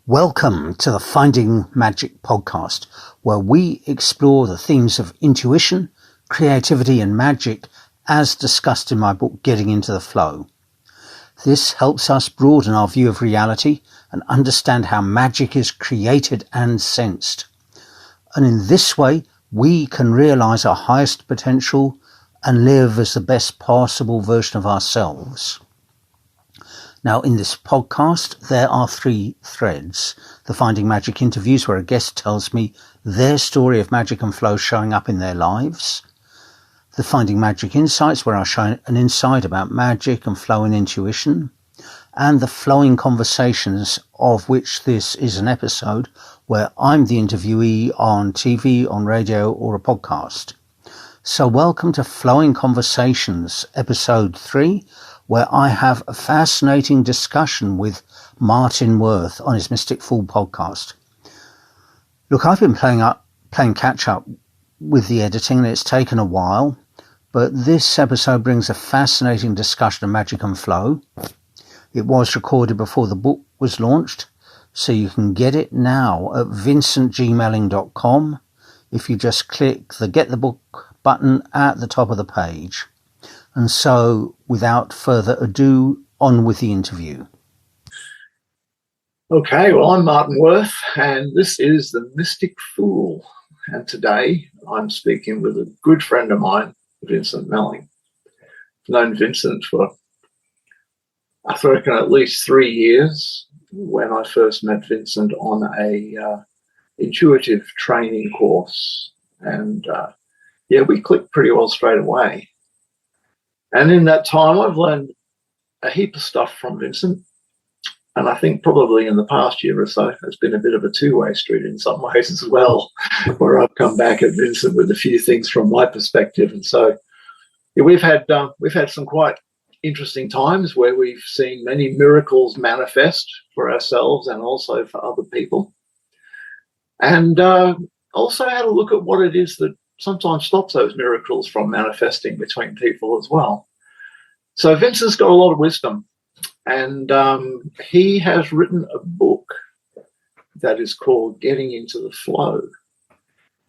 Welcome to the Finding Magic podcast, where we explore the themes of intuition, creativity and magic as discussed in my book, Getting into the Flow. This helps us broaden our view of reality and understand how magic is created and sensed. And in this way, we can realize our highest potential and live as the best possible version of ourselves. Now, in this podcast, there are 3 threads. The Finding Magic interviews, where a guest tells me their story of magic and flow showing up in their lives. The Finding Magic insights, where I share an insight about magic and flow and intuition. And the Flowing Conversations, of which this is an episode, where I'm the interviewee on TV, on radio, or a podcast. So welcome to Flowing Conversations, episode 3, where I have a fascinating discussion with Martin Worth on his Mystic Fool podcast. Look, I've been playing catch up with the editing, and it's taken a while, but this episode brings a fascinating discussion of magic and flow. It was recorded before the book was launched, so you can get it now at vincentgmailing.com if you just click the Get the Book button at the top of the page. And so, without further ado, on with the interview. Okay, well, I'm Martin Worth, and this is the Mystic Fool. And today, I'm speaking with a good friend of mine, Vincent Melling. I've known Vincent for, I reckon, at least 3 years. When I first met Vincent on a intuitive training course, and we clicked pretty well straight away. And in that time, I've learned a heap of stuff from Vincent. And I think probably in the past year or so, it's been a bit of a two-way street in some ways as well, where I've come back at Vincent with a few things from my perspective. And so we've had some quite interesting times where we've seen many miracles manifest for ourselves and also for other people. And also had a look at what it is that sometimes stops those miracles from manifesting between people as well. So Vincent's got a lot of wisdom, and he has written a book that is called Getting into the Flow.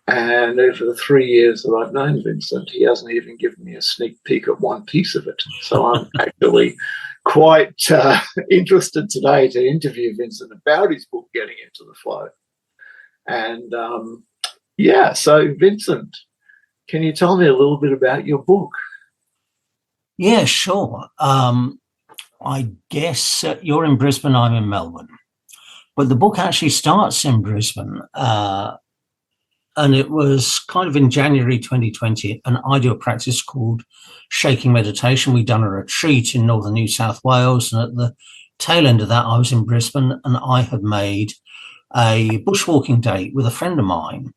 And over the 3 years that I've known Vincent, he hasn't even given me a sneak peek at one piece of it. So I'm actually quite interested today to interview Vincent about his book, Getting into the Flow. And so Vincent, can you tell me a little bit about your book? Yeah, sure. I guess you're in Brisbane, I'm in Melbourne. But the book actually starts in Brisbane. And it was kind of in January 2020, an ideal practice called Shaking Meditation. We'd done a retreat in northern New South Wales. And at the tail end of that, I was in Brisbane, and I had made a bushwalking date with a friend of mine.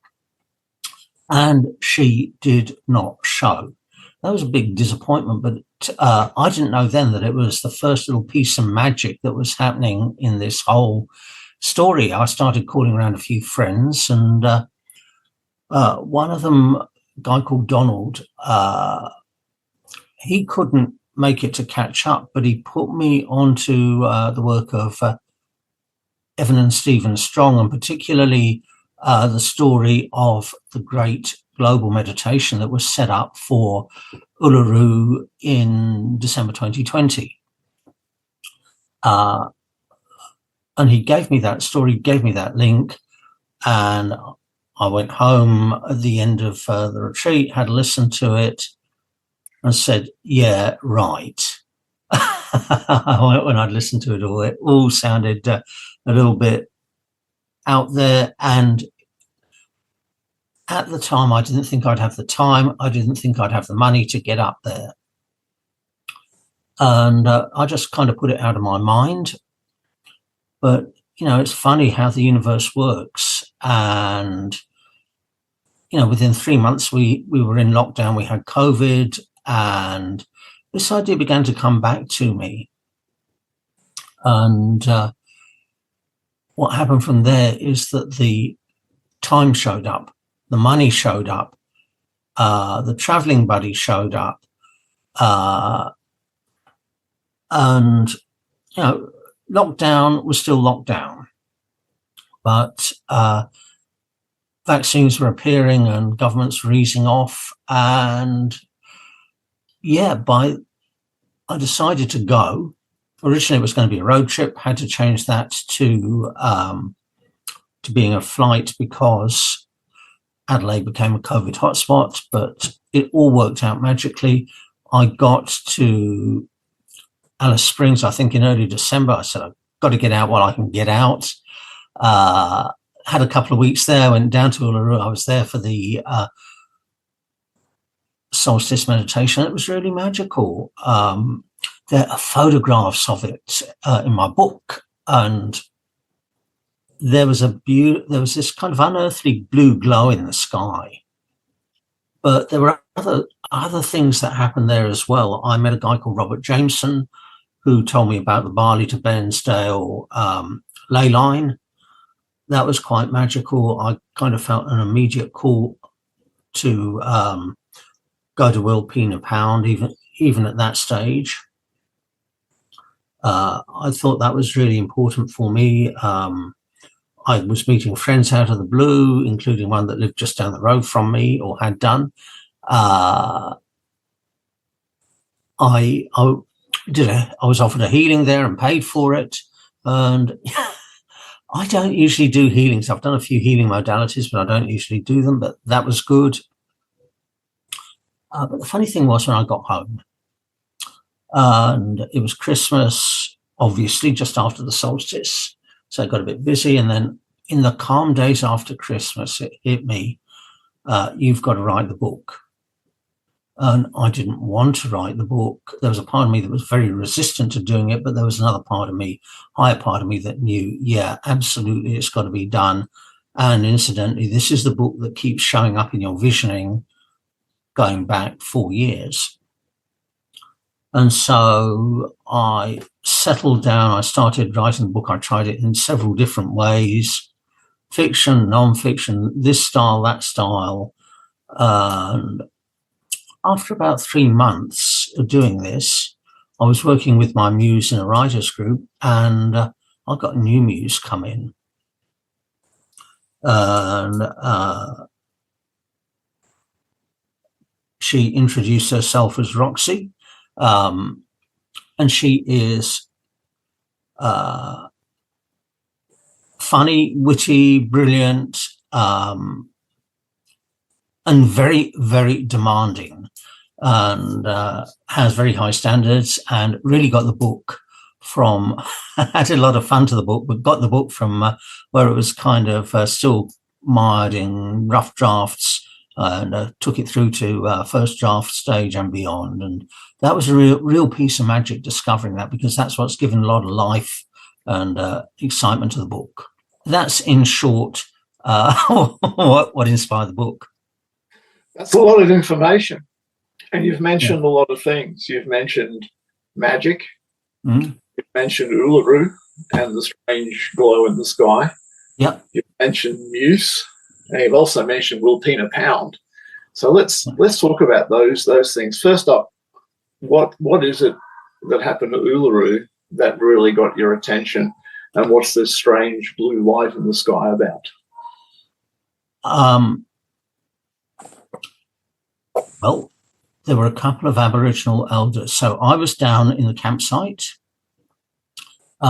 And she did not show. That was a big disappointment, but I didn't know then that it was the first little piece of magic that was happening in this whole story. I started calling around a few friends, and one of them, a guy called Donald, he couldn't make it to catch up, but he put me onto the work of Evan and Stephen Strong, and particularly the story of the great global meditation that was set up for Uluru in December 2020. And he gave me that story, gave me that link, and I went home at the end of the retreat, had listened to it, and said, yeah, right. When I'd listened to it all sounded a little bit out there, and at the time I didn't think I'd have the time, I didn't think I'd have the money to get up there, and I just kind of put it out of my mind. But it's funny how the universe works, and within 3 months we were in lockdown, we had COVID, and this idea began to come back to me. And what happened from there is that the time showed up, the money showed up, the traveling buddy showed up, and lockdown was still lockdown. but vaccines were appearing and governments were easing off. And I decided to go. Originally, it was going to be a road trip. Had to change that to being a flight because Adelaide became a COVID hotspot. But it all worked out magically. I got to Alice Springs, I think, in early December. I said, I've got to get out while I can get out. Had a couple of weeks there. Went down to Uluru. I was there for the solstice meditation. It was really magical. There are photographs of it in my book, and there was this kind of unearthly blue glow in the sky. But there were other things that happened there as well. I met a guy called Robert Jameson who told me about the Bali to Bairnsdale ley line. That was quite magical. I kind of felt an immediate call to go to Wilpena Pound, even at that stage. I thought that was really important for me. I was meeting friends out of the blue, including one that lived just down the road from me, or had done. I was offered a healing there and paid for it. And I don't usually do healings. I've done a few healing modalities, but I don't usually do them. But that was good. But the funny thing was when I got home, and it was Christmas, obviously, just after the solstice. So I got a bit busy. And then in the calm days after Christmas, it hit me, you've got to write the book. And I didn't want to write the book. There was a part of me that was very resistant to doing it, but there was another part of me, higher part of me, that knew, yeah, absolutely, it's got to be done. And incidentally, this is the book that keeps showing up in your visioning going back 4 years. And so I settled down. I started writing the book. I tried it in several different ways, fiction, non-fiction, this style, that style. And after about 3 months of doing this, I was working with my muse in a writer's group, and I got a new muse come in. And she introduced herself as Roxy. And she is funny, witty, brilliant, and very, very demanding, and has very high standards, and really got the book from, had a lot of fun to the book, but got the book from where it was kind of still mired in rough drafts, and took it through to first draft stage and beyond. And that was a real piece of magic, discovering that, because that's what's given a lot of life and excitement to the book. That's in short what inspired the book. That's a lot of information. And you've mentioned a lot of things. You've mentioned magic. Mm-hmm. You've mentioned Uluru and the strange glow in the sky. Yep. You've mentioned Muse. And you've also mentioned Wilpena Pound. So let's talk about those things. First up, what is it that happened at Uluru that really got your attention, and what's this strange blue light in the sky about? Well, there were a couple of Aboriginal elders. So I was down in the campsite.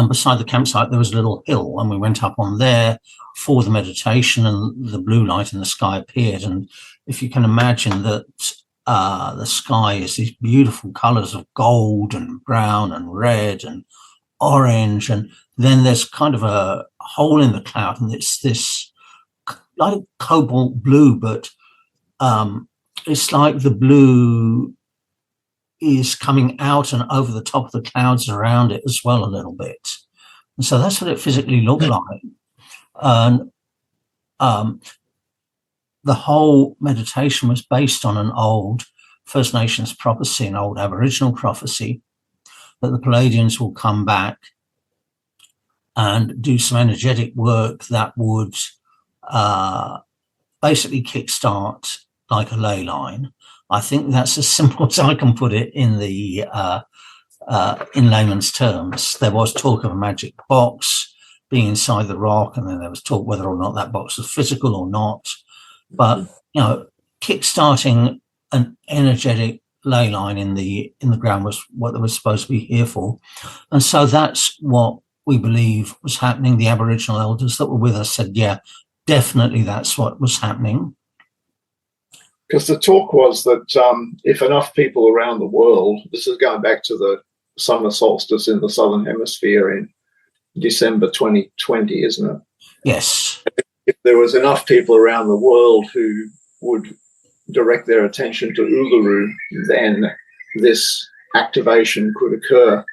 Beside the campsite, there was a little hill, and we went up on there for the meditation, and the blue light in the sky appeared. And if you can imagine that the sky is these beautiful colors of gold and brown and red and orange, and then there's kind of a hole in the cloud, and it's this like cobalt blue, but it's like the blue is coming out and over the top of the clouds around it as well a little bit. And so that's what it physically looked like. And the whole meditation was based on an old First Nations prophecy, an old Aboriginal prophecy, that the Palladians will come back and do some energetic work that would basically kickstart like a ley line. I think that's as simple as I can put it in the in layman's terms. There was talk of a magic box. being inside the rock, and then there was talk whether or not that box was physical or not. But kickstarting an energetic ley line in the ground was what they were supposed to be here for, and so that's what we believe was happening. The Aboriginal elders that were with us said, "Yeah, definitely, that's what was happening." Because the talk was that if enough people around the world, this is going back to the summer solstice in the Southern Hemisphere in December 2020, isn't it? Yes. If there was enough people around the world who would direct their attention to Uluru, then this activation could occur.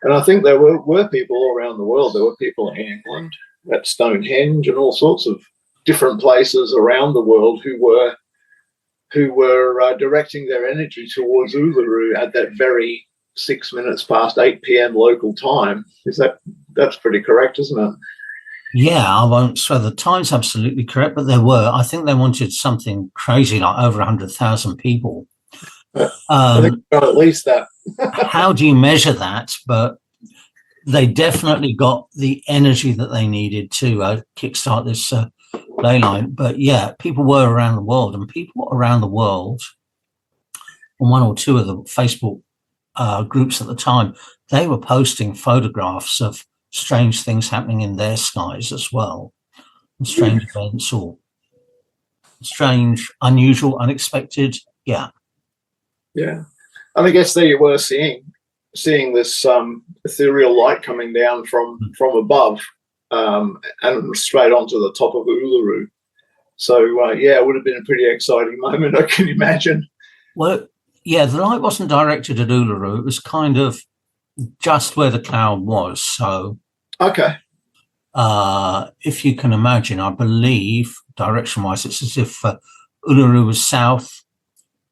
And I think there were people all around the world. There were people in England, at Stonehenge, and all sorts of different places around the world who were directing their energy towards Uluru at that very 6 minutes past 8 p.m. local time. That's pretty correct, isn't it? Yeah, I won't swear the time's absolutely correct, but I think they wanted something crazy like over 100,000 people. I think at least that. How do you measure that? But they definitely got the energy that they needed to kickstart this ley line. But yeah, people were around the world, and people around the world on one or two of the Facebook groups at the time, they were posting photographs of strange things happening in their skies as well, and strange events or strange, unusual, unexpected. Yeah. And I guess there you were seeing this ethereal light coming down from above and straight onto the top of Uluru. So it would have been a pretty exciting moment, I can imagine. Well, yeah, the light wasn't directed at Uluru. It was kind of just where the cloud was. So, okay. If you can imagine, I believe direction-wise, it's as if Uluru was south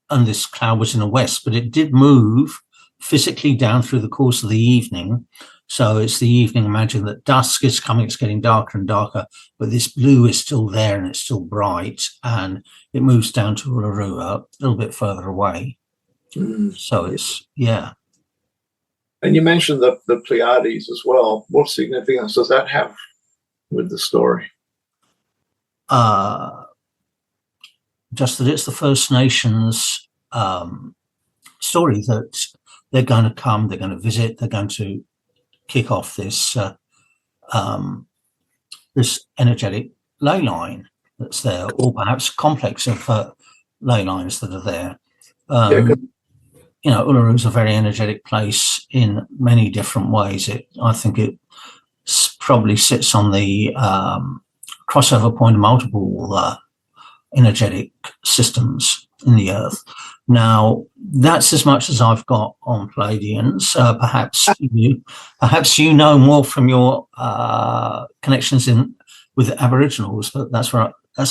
and this cloud was in the west, but it did move physically down through the course of the evening. So it's the evening. Imagine that dusk is coming, it's getting darker and darker, but this blue is still there and it's still bright, and it moves down to Uluru a little bit further away. So it's, yeah. And you mentioned the Pleiades as well. What significance does that have with the story? Just that it's the First Nations story that they're going to come, they're going to visit, they're going to kick off this this energetic ley line that's there, or perhaps complex of ley lines that are there. Uluru is a very energetic place in many different ways. I think it probably sits on the crossover point of multiple energetic systems in the Earth. Now, that's as much as I've got on Pleiadians. Perhaps you know more from your connections with Aboriginals, but that's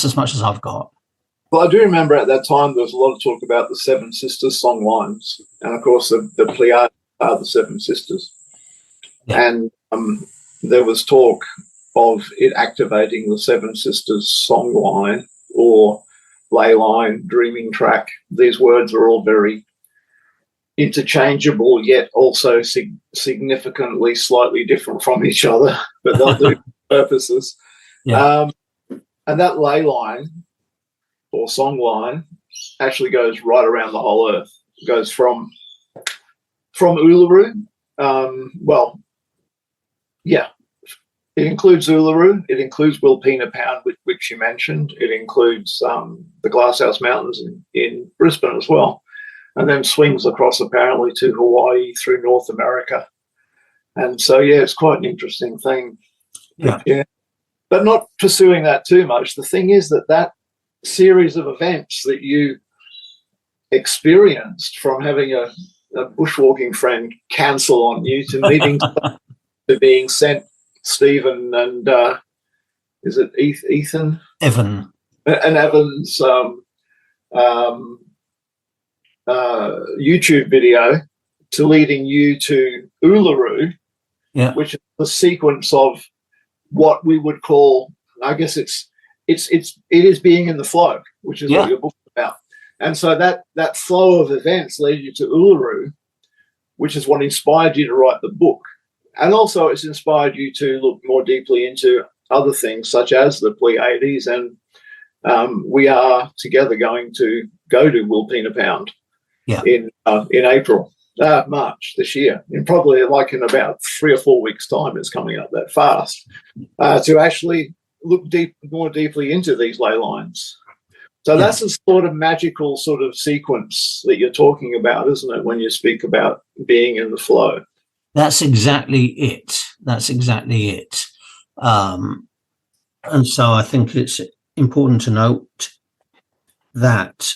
as much as I've got. Well, I do remember at that time there was a lot of talk about the Seven Sisters song lines, and of course the Pleiades are the Seven Sisters. Yeah. And there was talk of it activating the Seven Sisters song line or ley line, dreaming track. These words are all very interchangeable, yet also significantly slightly different from each other, but they'll do purposes. Yeah. And that ley line or song line actually goes right around the whole Earth. It goes from Uluru. It includes Uluru. It includes Wilpena Pound, which you mentioned. It includes the Glasshouse Mountains in Brisbane as well, and then swings across apparently to Hawaii through North America. And so, it's quite an interesting thing. Yeah. But not pursuing that too much. The thing is that series of events that you experienced, from having a bushwalking friend cancel on you to meeting to being sent Stephen and is it Ethan? Evan. And Evan's YouTube video to leading you to Uluru, which is the sequence of what we would call, I guess it is being in the flow, which is what your book's about. And so that flow of events led you to Uluru, which is what inspired you to write the book. And also it's inspired you to look more deeply into other things such as the Pleiades, and we are together going to go to Wilpena Pound in April, March this year, in probably like in about 3 or 4 weeks' time. It's coming up that fast, to actually look more deeply into these ley lines. So that's a sort of magical sort of sequence that you're talking about, isn't it, when you speak about being in the flow? That's exactly it. That's exactly it. And so I think it's important to note that,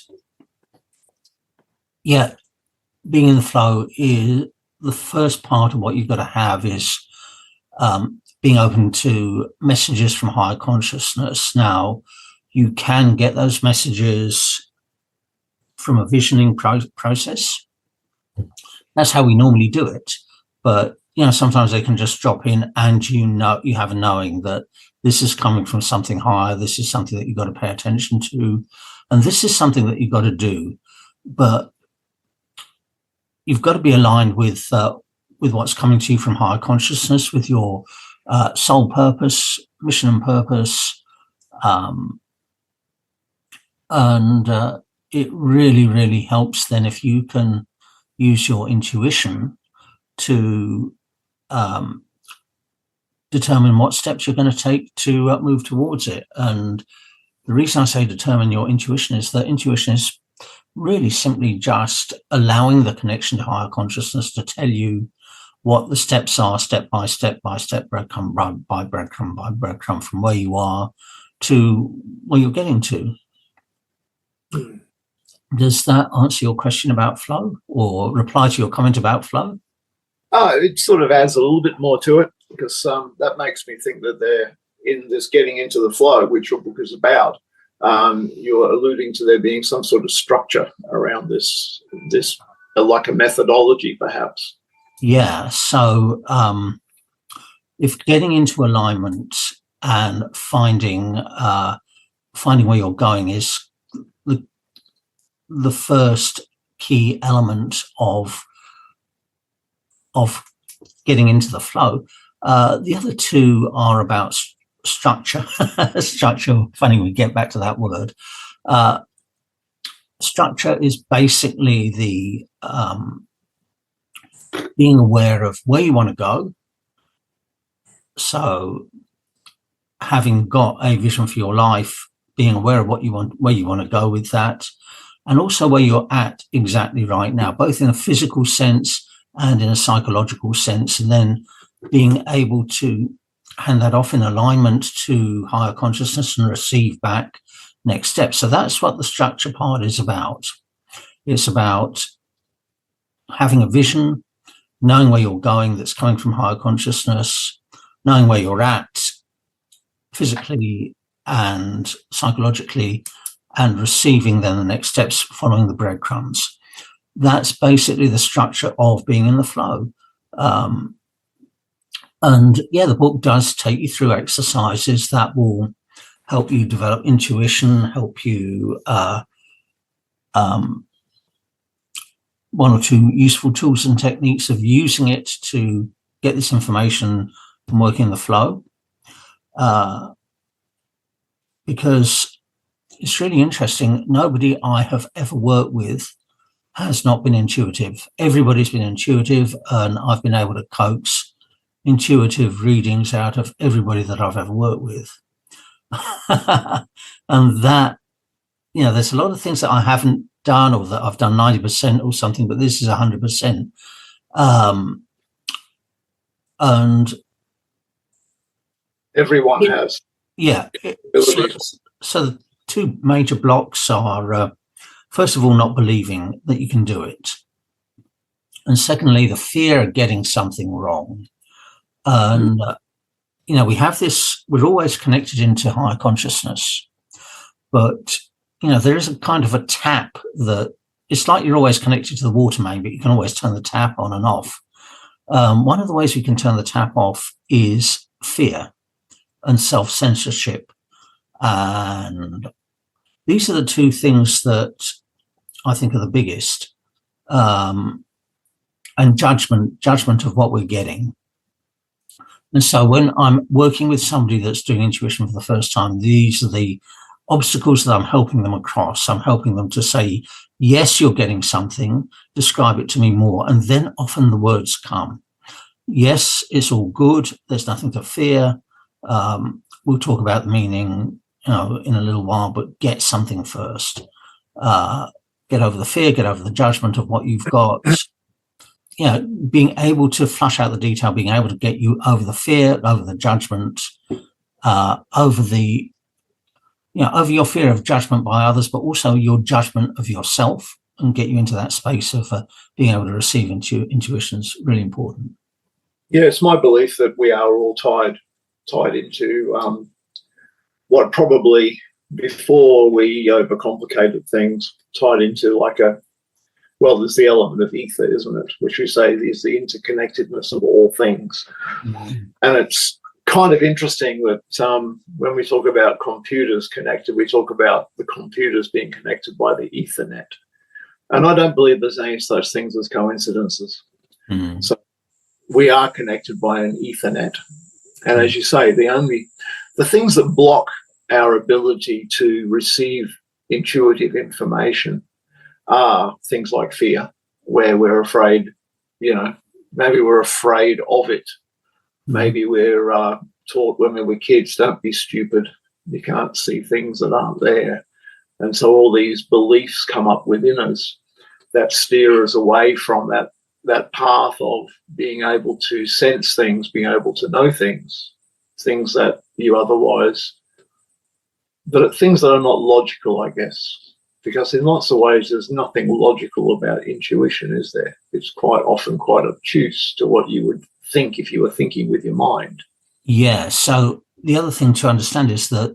being in the flow is the first part of what you've got to have is being open to messages from higher consciousness. Now, you can get those messages from a visioning process. That's how we normally do it. But, sometimes they can just drop in and you have a knowing that this is coming from something higher. This is something that you've got to pay attention to. And this is something that you've got to do. But you've got to be aligned with what's coming to you from higher consciousness, with your soul purpose, mission and purpose. And it really, really helps then if you can use your intuition to determine what steps you're going to take to move towards it. And the reason I say determine your intuition is that intuition is really simply just allowing the connection to higher consciousness to tell you what the steps are, step by step, breadcrumb by breadcrumb, from where you are to where you're getting to. Does that answer your question about flow, or reply to your comment about flow? It sort of adds a little bit more to it, because that makes me think that they're in this getting into the flow, which your book is about. You're alluding to there being some sort of structure around this like a methodology, perhaps. Yeah. So if getting into alignment and finding where you're going is the first key element of getting into the flow, the other two are about structure. Structure, funny we get back to that word. Structure is basically the being aware of where you want to go. So having got a vision for your life, being aware of what you want, where you want to go with that, and also where you're at exactly right now, both in a physical sense and in a psychological sense, and then being able to hand that off in alignment to higher consciousness and receive back next steps. So that's what the structure part is about. It's about having a vision, knowing where you're going that's coming from higher consciousness, knowing where you're at physically and psychologically, and receiving then the next steps following the breadcrumbs. That's basically the structure of being in the flow. And the book does take you through exercises that will help you develop intuition, help you one or two useful tools and techniques of using it to get this information and work in the flow. Because it's really interesting. Nobody I have ever worked with has not been intuitive. Everybody's been intuitive, and I've been able to coax intuitive readings out of everybody that I've ever worked with. And that, there's a lot of things that I haven't done, or that I've done 90% or something, but this is 100%. And everyone has. Yeah. So the two major blocks are, first of all, not believing that you can do it. And secondly, the fear of getting something wrong. And, we have this, we're always connected into higher consciousness, but, there is a kind of a tap that it's like you're always connected to the water main, but you can always turn the tap on and off. One of the ways we can turn the tap off is fear and self-censorship. And these are the two things that I think are the biggest. And judgment of what we're getting. And so when I'm working with somebody that's doing intuition for the first time, these are the obstacles that I'm helping them across. I'm helping them to say, yes, you're getting something, describe it to me more. And then often the words come. Yes, it's all good. There's nothing to fear. We'll talk about the meaning, in a little while, but get something first. Get over the fear, get over the judgment of what you've got. Being able to flush out the detail, being able to get you over the fear, over the judgment, over your fear of judgment by others, but also your judgment of yourself, and get you into that space of being able to receive intuition is really important. Yeah, it's my belief that we are all tied into what probably before we overcomplicated things, tied into there's the element of ether, isn't it? Which we say is the interconnectedness of all things. Mm-hmm. And it's kind of interesting that when we talk about computers connected, we talk about the computers being connected by the Ethernet. And I don't believe there's any such things as coincidences. Mm-hmm. So we are connected by an Ethernet. And as you say, the things that block our ability to receive intuitive information are things like fear, where we're afraid, maybe we're afraid of it. Maybe we're taught when we were kids, don't be stupid. You can't see things that aren't there. And so all these beliefs come up within us that steer us away from that path of being able to sense things, being able to know things that you otherwise, things that are not logical, I guess. Because in lots of ways, there's nothing logical about intuition, is there? It's quite often quite obtuse to what you would think if you were thinking with your mind. Yeah, so the other thing to understand is that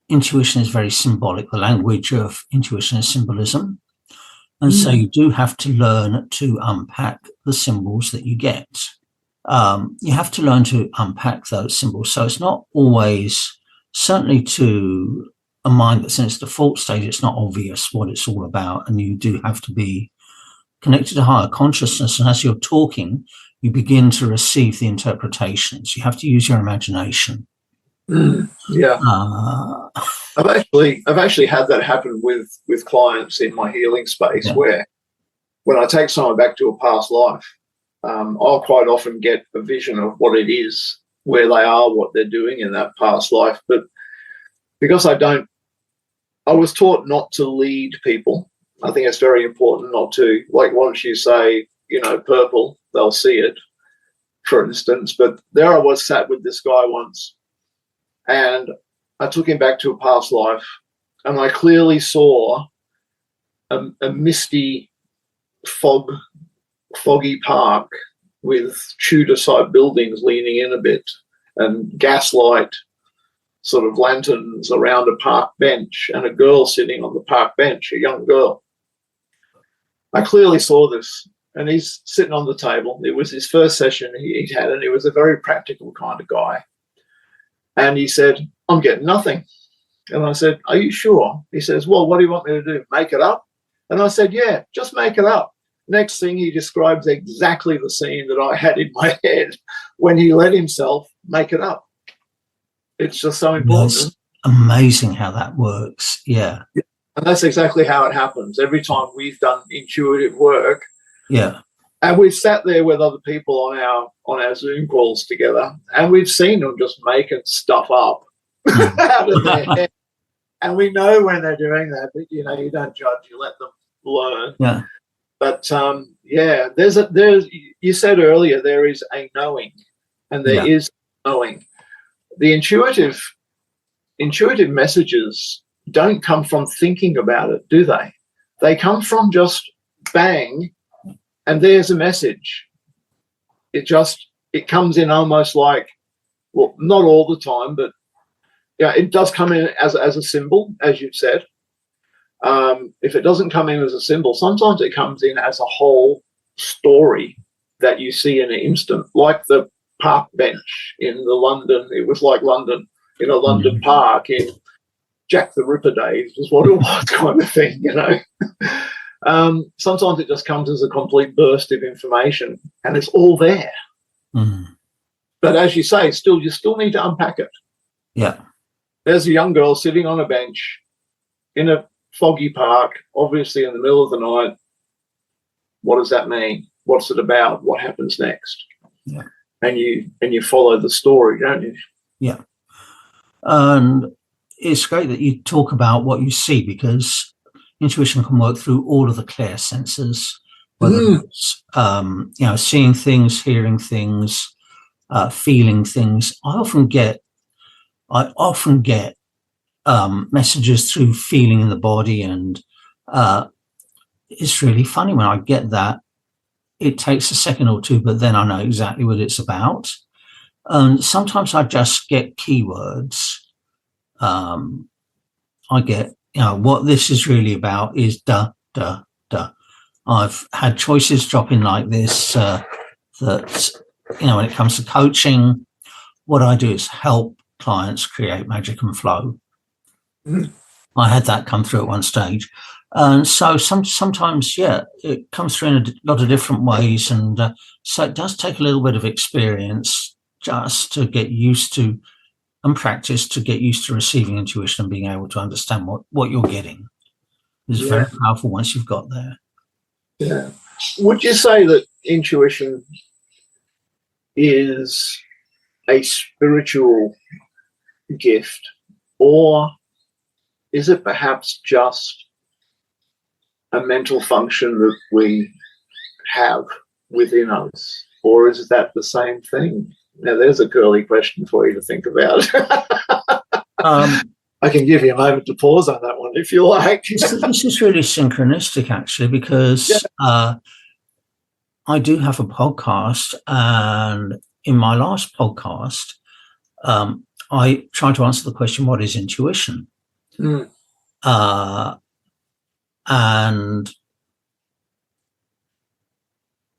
intuition is very symbolic. The language of intuition is symbolism. And so you do have to learn to unpack the symbols that you get. You have to learn to unpack those symbols. So it's not always, certainly to a mind that's in its default state, it's not obvious what it's all about. And you do have to be connected to higher consciousness. And as you're talking, you begin to receive the interpretations. You have to use your imagination. Yeah. I've actually had that happen with clients in my healing space, where when I take someone back to a past life, I'll quite often get a vision of what it is, where they are, what they're doing in that past life. But because I was taught not to lead people. I think it's very important not to, once you say, purple, they'll see it, for instance. But there I was sat with this guy once, and I took him back to a past life, and I clearly saw a misty, foggy park with Tudor-type buildings leaning in a bit, and gaslight sort of lanterns around a park bench, and a girl sitting on the park bench, a young girl. I clearly saw this, and he's sitting on the table. It was his first session he'd had, and he was a very practical kind of guy. And he said, I'm getting nothing. And I said, are you sure? He says, well, what do you want me to do? Make it up? And I said, yeah, just make it up. Next thing, he describes exactly the scene that I had in my head when he let himself make it up. It's just so important. It's amazing how that works. Yeah. And that's exactly how it happens. Every time we've done intuitive work. Yeah. And we've sat there with other people on our Zoom calls together, and we've seen them just making stuff up out of their head. And we know when they're doing that, but you don't judge, you let them learn. Yeah. But there's you said earlier there is a knowing, and there is knowing. The intuitive messages don't come from thinking about it, do they? They come from just bang, and there's a message. It comes in almost like, well, not all the time, but it does come in as a symbol, as you've said. If it doesn't come in as a symbol, sometimes it comes in as a whole story that you see in an instant, like the park bench in it was like London, in a London park in Jack the Ripper days was what it was, kind of thing, Sometimes it just comes as a complete burst of information, and it's all there. But as you say, you still need to unpack it. Yeah. There's a young girl sitting on a bench in a foggy park, obviously in the middle of the night. What does that mean? What's it about? What happens next? Yeah. And you follow the story, don't you? Yeah. And it's great that you talk about what you see, because intuition can work through all of the clear senses, whether it's seeing things, hearing things, feeling things. I often get messages through feeling in the body, and it's really funny when I get that. It takes a second or two, but then I know exactly what it's about. And sometimes I just get keywords. I get, what this is really about is da, da, da. I've had choices drop in like this, that, when it comes to coaching, what I do is help clients create magic and flow. I had that come through at one stage. And so sometimes, it comes through in a lot of different ways. And so it does take a little bit of experience just to get used to and practice to get used to receiving intuition and being able to understand what you're getting. It's very powerful once you've got there. Yeah. Would you say that intuition is a spiritual gift, or is it perhaps just a mental function that we have within us, or is that the same thing? Now, there's a curly question for you to think about. I can give you a moment to pause on that one if you like. This is really synchronistic, actually, because I do have a podcast, and in my last podcast, I tried to answer the question, what is intuition? And,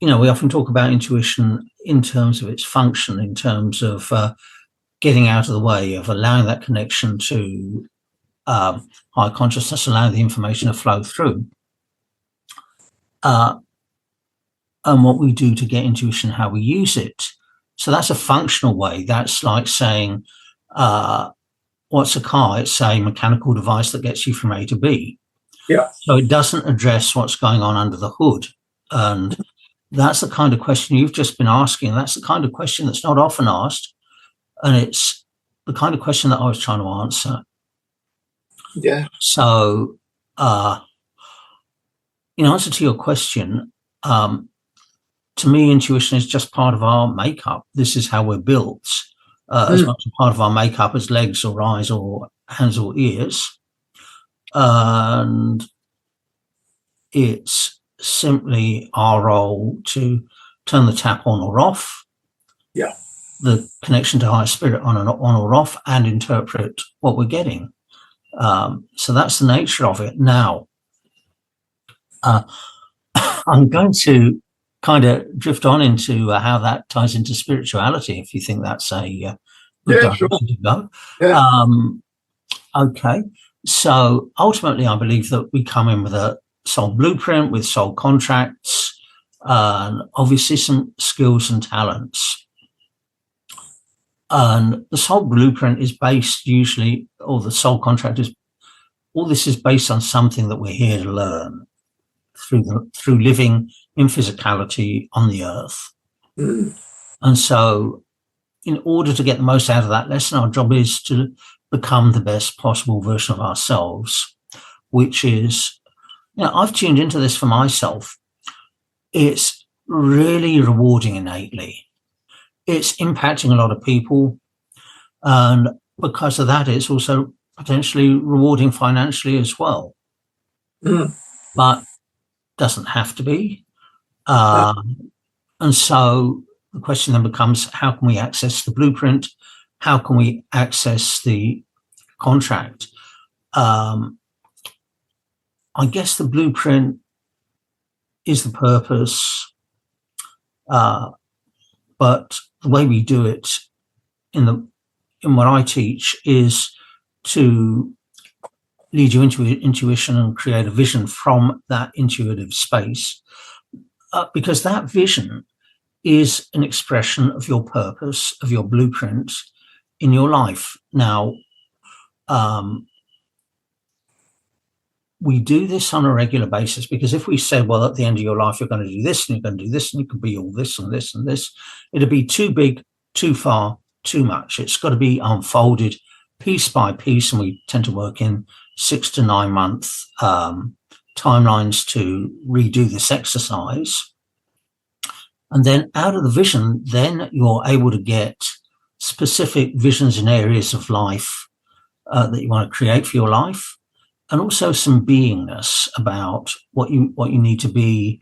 we often talk about intuition in terms of its function, in terms of getting out of the way, of allowing that connection to higher consciousness, allowing the information to flow through. And what we do to get intuition, how we use it. So that's a functional way. That's like saying, what's a car? It's a mechanical device that gets you from A to B. Yeah. So it doesn't address what's going on under the hood. And that's the kind of question you've just been asking. That's the kind of question that's not often asked. And it's the kind of question that I was trying to answer. Yeah. So, in answer to your question, to me, intuition is just part of our makeup. This is how we're built, as much a part of our makeup as legs or eyes or hands or ears. And it's simply our role to turn the tap on or off. Yeah. The connection to higher spirit on or off, and interpret what we're getting. So that's the nature of it. Now, I'm going to kind of drift on into how that ties into spirituality, if you think that's a good direction to go. Yeah. Okay. So ultimately, I believe that we come in with a soul blueprint, with soul contracts, and obviously some skills and talents. And the soul blueprint is based usually, or the soul contract is, all this is based on something that we're here to learn through living in physicality on the earth. And so in order to get the most out of that lesson, our job is to become the best possible version of ourselves, which is, I've tuned into this for myself. It's really rewarding innately. It's impacting a lot of people. And because of that, it's also potentially rewarding financially as well. But doesn't have to be. And so the question then becomes, how can we access the blueprint? How can we access the contract? I guess the blueprint is the purpose, but the way we do it in what I teach is to lead you into intuition and create a vision from that intuitive space, because that vision is an expression of your purpose, of your blueprint in your life. Now, we do this on a regular basis, because if we say, well, at the end of your life, you're going to do this and you're going to do this and you can be all this and this and this, it'll be too big, too far, too much. It's got to be unfolded piece by piece. And we tend to work in 6 to 9 month timelines to redo this exercise. And then out of the vision, then you're able to get specific visions and areas of life that you want to create for your life. And also some beingness about what you need to be,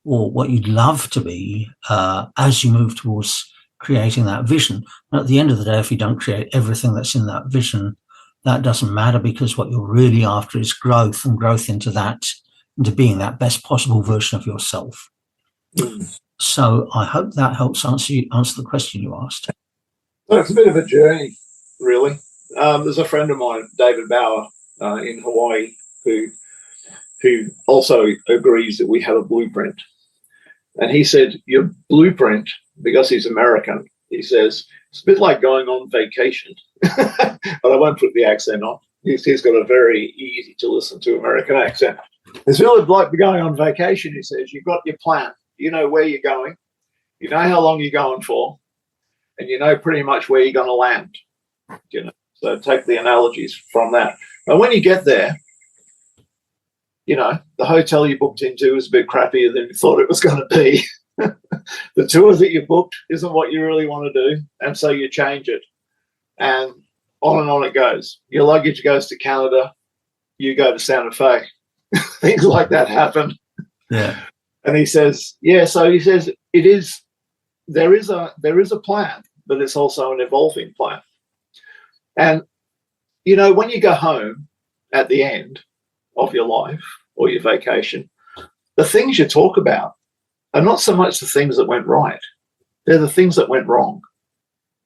or what you'd love to be, as you move towards creating that vision. And at the end of the day, if you don't create everything that's in that vision, that doesn't matter, because what you're really after is growth, and growth into being that best possible version of yourself. So I hope that helps answer the question you asked. Well, it's a bit of a journey, really. There's a friend of mine, David Bauer, in Hawaii, who also agrees that we have a blueprint. And he said, your blueprint, because he's American, he says, it's a bit like going on vacation. But I won't put the accent on. He's got a very easy to listen to American accent. It's really like going on vacation, he says. You've got your plan. You know where you're going. You know how long you're going for. And you know pretty much where you're going to land. You know, so take the analogies from that. And when you get there, you know, the hotel you booked into is a bit crappier than you thought it was going to be. The tour that you booked isn't what you really want to do, and so you change it. And on it goes. Your luggage goes to Canada, you go to Santa Fe. Things like that happen. Yeah. And he says, so he says there is a plan, but it's also an evolving plan. And you know, when you go home at the end of your life or your vacation, the things you talk about are not so much the things that went right. They're the things that went wrong.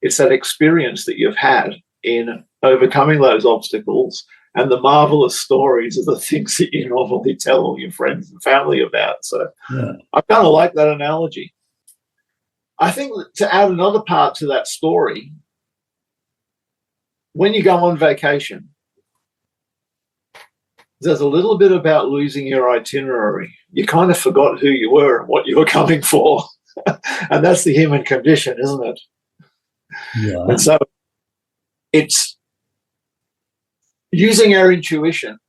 It's that experience that you've had in overcoming those obstacles and the marvelous stories of the things that you normally tell all your friends and family about. So yeah. I kind of like that analogy. I think to add another part to that story, when you go on vacation, there's a little bit about losing your itinerary. You kind of forgot who you were and what you were coming for. And that's the human condition, isn't it? Yeah. And so it's using our intuition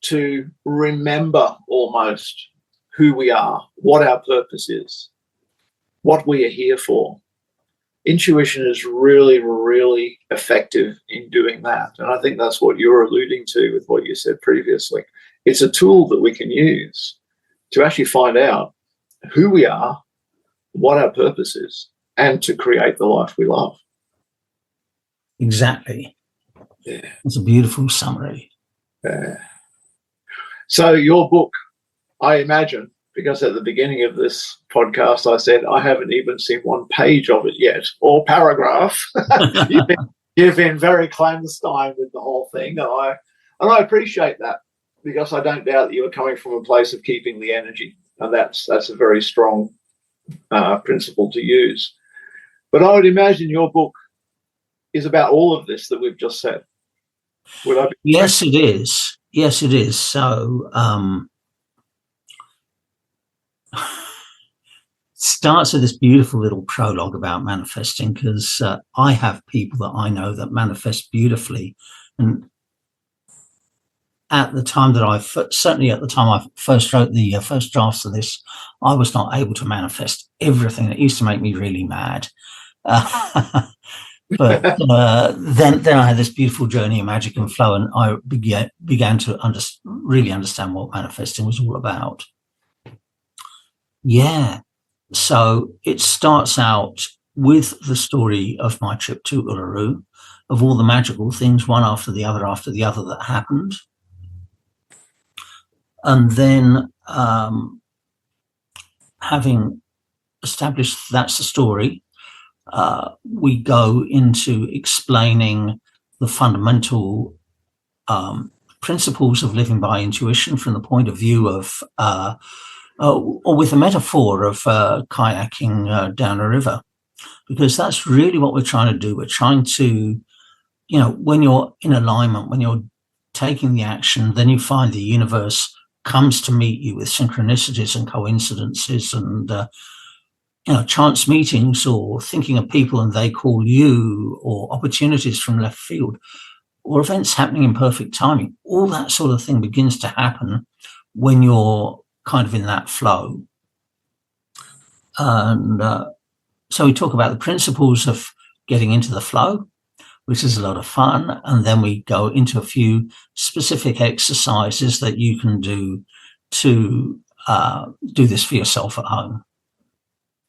to remember almost who we are, what our purpose is, what we are here for. Intuition is really, really effective in doing that. And I think that's what you're alluding to with what you said previously. It's a tool that we can use to actually find out who we are, what our purpose is, and to create the life we love. Exactly. Yeah. It's a beautiful summary. Yeah. So your book, I imagine, because at the beginning of this podcast I said I haven't even seen one page of it yet, or paragraph. You've been very clandestine with the whole thing, and I appreciate that, because I don't doubt that you are coming from a place of keeping the energy, and that's a very strong principle to use. But I would imagine your book is about all of this that we've just said. Would I be Yes, it is. Yes, it is. So starts with this beautiful little prologue about manifesting, because I have people that I know that manifest beautifully. And at the time that I first wrote the first drafts of this, I was not able to manifest everything. It used to make me really mad. But then I had this beautiful journey of magic and flow, and I began to really understand what manifesting was all about. Yeah. So it starts out with the story of my trip to Uluru, of all the magical things, one after the other that happened. And then having established that's the story, we go into explaining the fundamental principles of living by intuition from the point of view of or with the metaphor of kayaking down a river, because that's really what we're trying to do. We're trying to, when you're in alignment, when you're taking the action, then you find the universe comes to meet you with synchronicities and coincidences and chance meetings, or thinking of people and they call you, or opportunities from left field, or events happening in perfect timing. All that sort of thing begins to happen when you're kind of in that flow. And so we talk about the principles of getting into the flow, which is a lot of fun. And then we go into a few specific exercises that you can do to do this for yourself at home.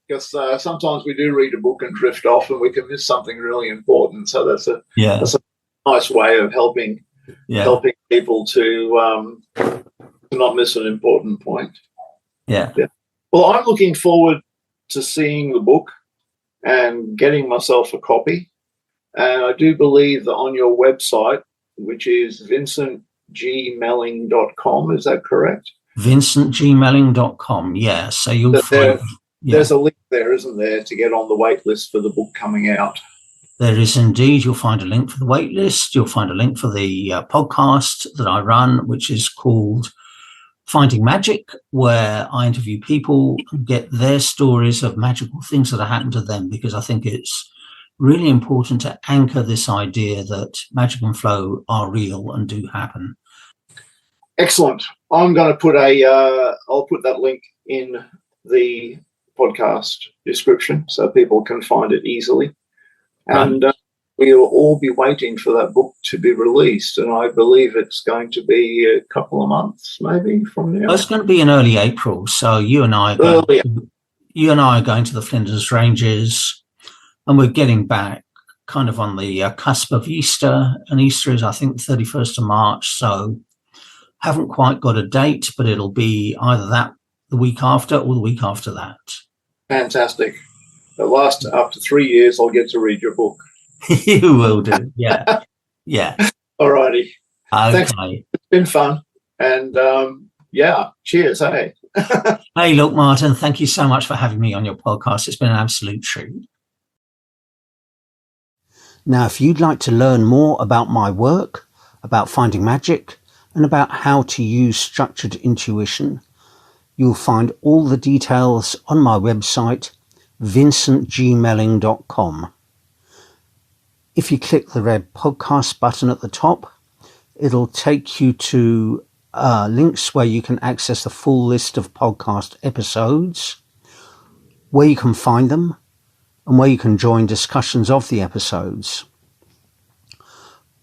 Because sometimes we do read a book and drift off and we can miss something really important. So that's a nice way of helping people to not miss an important point. Yeah. Well, I'm looking forward to seeing the book and getting myself a copy. And I do believe that on your website, which is vincentgmelling.com, is that correct? vincentgmelling.com, yeah. So you'll find... There's a link there, isn't there, to get on the wait list for the book coming out? There is indeed. You'll find a link for the wait list. You'll find a link for the podcast that I run, which is called Finding Magic, where I interview people and get their stories of magical things that have happened to them, because I think it's really important to anchor this idea that magic and flow are real and do happen. Excellent. I'm going to put I'll put that link in the podcast description so people can find it easily. And we'll all be waiting for that book to be released. And I believe it's going to be a couple of months maybe from now. Well, it's going to be in early April. So you and I are going to the Flinders Ranges, and we're getting back kind of on the cusp of Easter. And Easter is, I think, the 31st of March. So haven't quite got a date, but it'll be either the week after or the week after that. Fantastic. At last, after 3 years, I'll get to read your book. You will do. Yeah. Yeah. All righty. Okay. Thanks. It's been fun. And cheers. Hey. Hey, look, Martin, thank you so much for having me on your podcast. It's been an absolute treat. Now, if you'd like to learn more about my work, about finding magic, and about how to use structured intuition, you'll find all the details on my website, vincentgmelling.com. If you click the red podcast button at the top, it'll take you to links where you can access the full list of podcast episodes, where you can find them, and where you can join discussions of the episodes.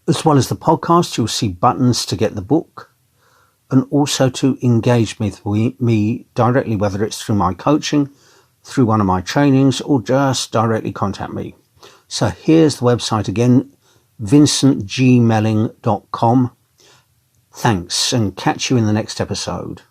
As well as the podcast, you'll see buttons to get the book, and also to engage with me directly, whether it's through my coaching, through one of my trainings, or just directly contact me. So here's the website again, vincentgmelling.com. Thanks, and catch you in the next episode.